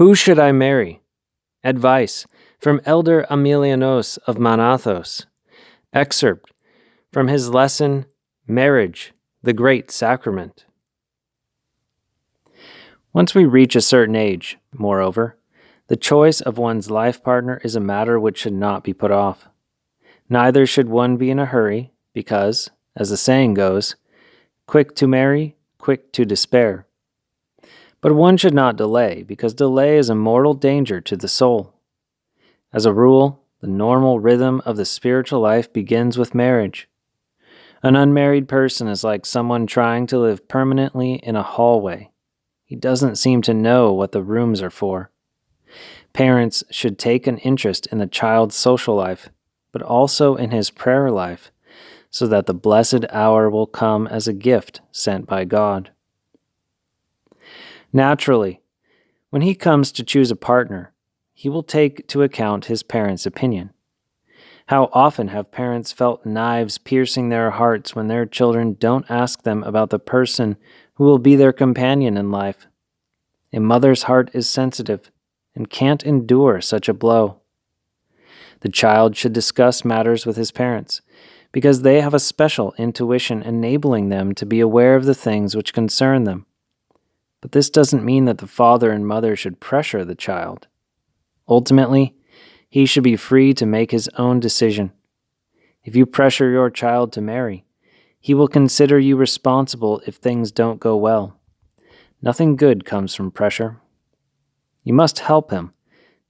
Who should I marry? Advice from Elder Aimilianos of Manathos. Excerpt from his lesson, Marriage, the Great Sacrament. Once we reach a certain age, moreover, the choice of one's life partner is a matter which should not be put off. Neither should one be in a hurry, because, as the saying goes, quick to marry, quick to despair. But one should not delay, because delay is a mortal danger to the soul. As a rule, the normal rhythm of the spiritual life begins with marriage. An unmarried person is like someone trying to live permanently in a hallway. He doesn't seem to know what the rooms are for. Parents should take an interest in the child's social life, but also in his prayer life, so that the blessed hour will come as a gift sent by God. Naturally, when he comes to choose a partner, he will take to account his parents' opinion. How often have parents felt knives piercing their hearts when their children don't ask them about the person who will be their companion in life? A mother's heart is sensitive and can't endure such a blow. The child should discuss matters with his parents, because they have a special intuition enabling them to be aware of the things which concern them. But this doesn't mean that the father and mother should pressure the child. Ultimately, he should be free to make his own decision. If you pressure your child to marry, he will consider you responsible if things don't go well. Nothing good comes from pressure. You must help him,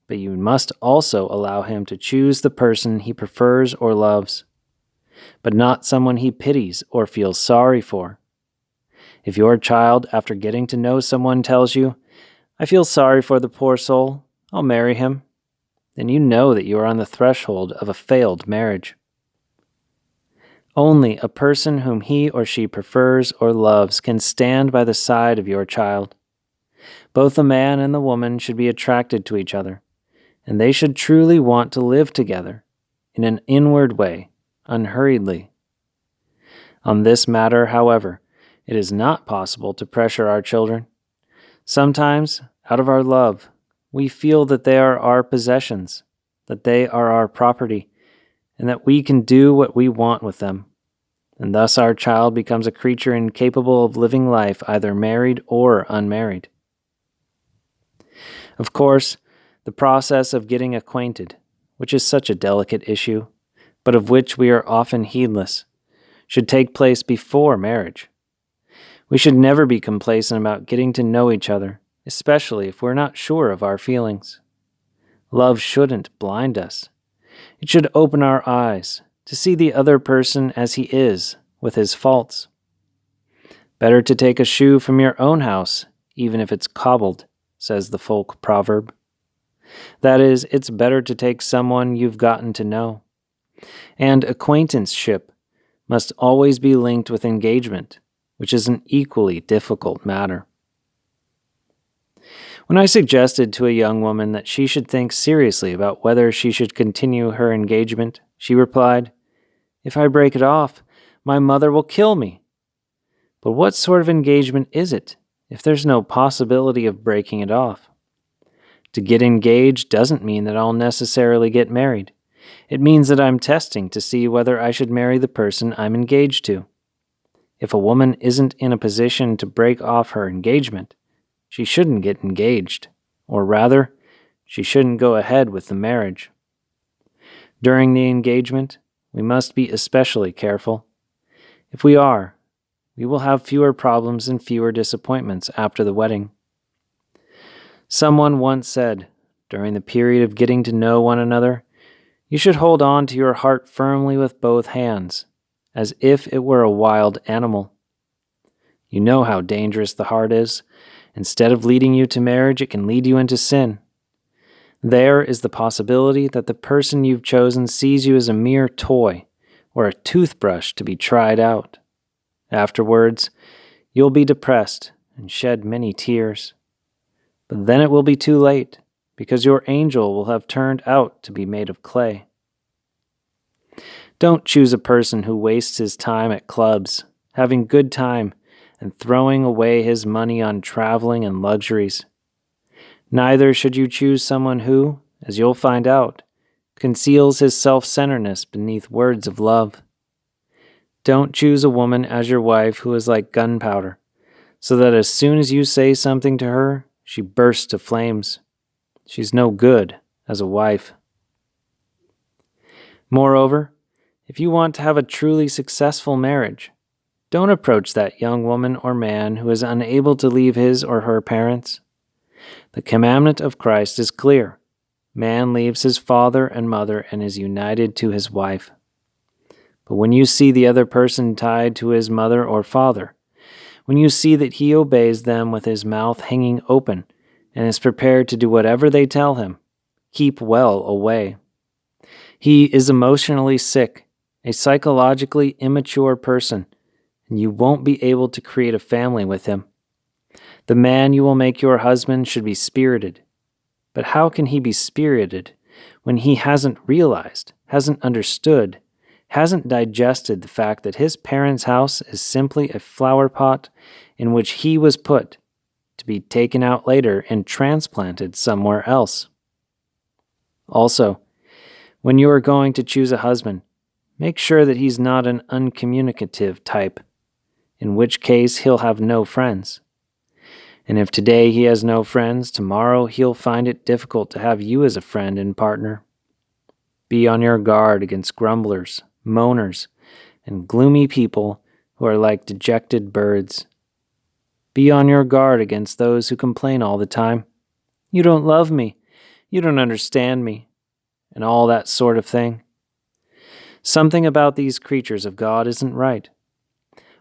but you must also allow him to choose the person he prefers or loves, but not someone he pities or feels sorry for. If your child, after getting to know someone, tells you, "I feel sorry for the poor soul, I'll marry him," then you know that you are on the threshold of a failed marriage. Only a person whom he or she prefers or loves can stand by the side of your child. Both the man and the woman should be attracted to each other, and they should truly want to live together in an inward way, unhurriedly. On this matter, however, it is not possible to pressure our children. Sometimes, out of our love, we feel that they are our possessions, that they are our property, and that we can do what we want with them. And thus our child becomes a creature incapable of living life either married or unmarried. Of course, the process of getting acquainted, which is such a delicate issue, but of which we are often heedless, should take place before marriage. We should never be complacent about getting to know each other, especially if we're not sure of our feelings. Love shouldn't blind us. It should open our eyes to see the other person as he is, with his faults. Better to take a shoe from your own house, even if it's cobbled, says the folk proverb. That is, it's better to take someone you've gotten to know. And acquaintanceship must always be linked with engagement, which is an equally difficult matter. When I suggested to a young woman that she should think seriously about whether she should continue her engagement, she replied, "If I break it off, my mother will kill me." But what sort of engagement is it, if there's no possibility of breaking it off? To get engaged doesn't mean that I'll necessarily get married. It means that I'm testing to see whether I should marry the person I'm engaged to. If a woman isn't in a position to break off her engagement, she shouldn't get engaged, or rather, she shouldn't go ahead with the marriage. During the engagement, we must be especially careful. If we are, we will have fewer problems and fewer disappointments after the wedding. Someone once said, during the period of getting to know one another, you should hold on to your heart firmly with both hands, as if it were a wild animal. You know how dangerous the heart is. Instead of leading you to marriage, it can lead you into sin. There is the possibility that the person you've chosen sees you as a mere toy or a toothbrush to be tried out. Afterwards, you'll be depressed and shed many tears. But then it will be too late, because your angel will have turned out to be made of clay. Don't choose a person who wastes his time at clubs, having good time, and throwing away his money on traveling and luxuries. Neither should you choose someone who, as you'll find out, conceals his self-centeredness beneath words of love. Don't choose a woman as your wife who is like gunpowder, so that as soon as you say something to her, she bursts to flames. She's no good as a wife. Moreover, if you want to have a truly successful marriage, don't approach that young woman or man who is unable to leave his or her parents. The commandment of Christ is clear. Man leaves his father and mother and is united to his wife. But when you see the other person tied to his mother or father, when you see that he obeys them with his mouth hanging open and is prepared to do whatever they tell him, keep well away. He is emotionally sick, a psychologically immature person, and you won't be able to create a family with him. The man you will make your husband should be spirited. But how can he be spirited when he hasn't realized, hasn't understood, hasn't digested the fact that his parents' house is simply a flower pot in which he was put, to be taken out later and transplanted somewhere else? Also, when you are going to choose a husband, make sure that he's not an uncommunicative type, in which case he'll have no friends. And if today he has no friends, tomorrow he'll find it difficult to have you as a friend and partner. Be on your guard against grumblers, moaners, and gloomy people who are like dejected birds. Be on your guard against those who complain all the time. You don't love me. You don't understand me. And all that sort of thing. Something about these creatures of God isn't right.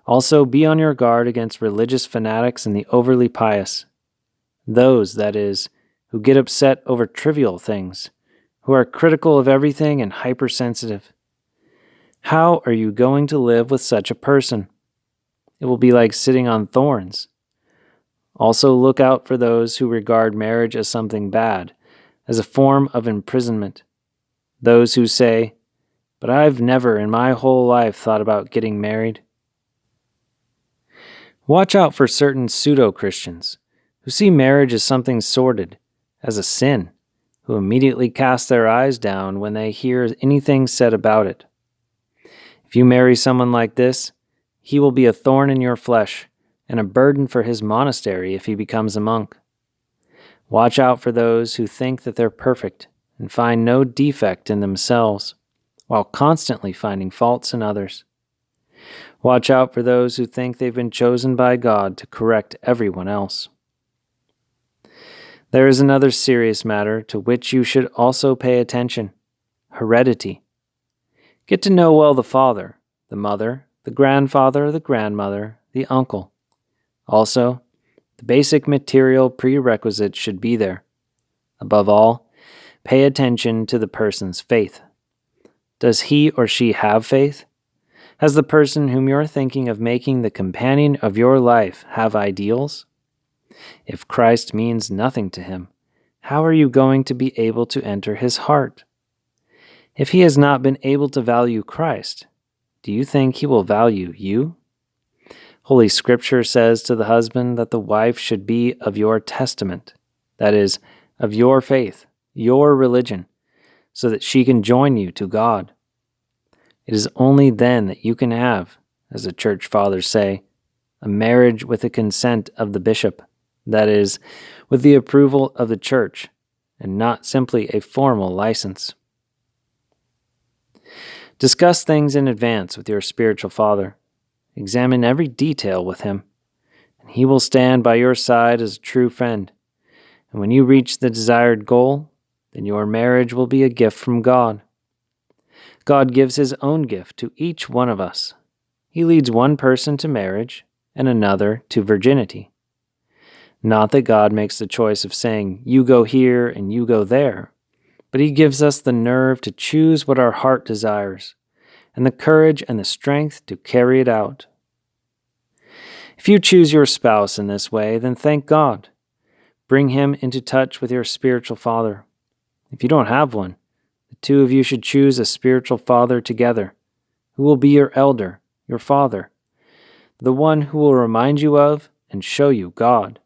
Also, be on your guard against religious fanatics and the overly pious. Those, that is, who get upset over trivial things, who are critical of everything and hypersensitive. How are you going to live with such a person? It will be like sitting on thorns. Also, look out for those who regard marriage as something bad, as a form of imprisonment. Those who say, "But I've never in my whole life thought about getting married." Watch out for certain pseudo-Christians who see marriage as something sordid, as a sin, who immediately cast their eyes down when they hear anything said about it. If you marry someone like this, he will be a thorn in your flesh and a burden for his monastery if he becomes a monk. Watch out for those who think that they're perfect and find no defect in themselves, while constantly finding faults in others. Watch out for those who think they've been chosen by God to correct everyone else. There is another serious matter to which you should also pay attention: heredity. Get to know well the father, the mother, the grandfather, the grandmother, the uncle. Also, the basic material prerequisites should be there. Above all, pay attention to the person's faith. Does he or she have faith? Has the person whom you're thinking of making the companion of your life have ideals? If Christ means nothing to him, how are you going to be able to enter his heart? If he has not been able to value Christ, do you think he will value you? Holy Scripture says to the husband that the wife should be of your testament, that is, of your faith, your religion, so that she can join you to God. It is only then that you can have, as the church fathers say, a marriage with the consent of the bishop, that is, with the approval of the church, and not simply a formal license. Discuss things in advance with your spiritual father. Examine every detail with him, and he will stand by your side as a true friend. And when you reach the desired goal, then your marriage will be a gift from God. God gives his own gift to each one of us. He leads one person to marriage and another to virginity. Not that God makes the choice of saying, you go here and you go there, but he gives us the nerve to choose what our heart desires, and the courage and the strength to carry it out. If you choose your spouse in this way, then thank God. Bring him into touch with your spiritual father. If you don't have one, the two of you should choose a spiritual father together, who will be your elder, your father, the one who will remind you of and show you God.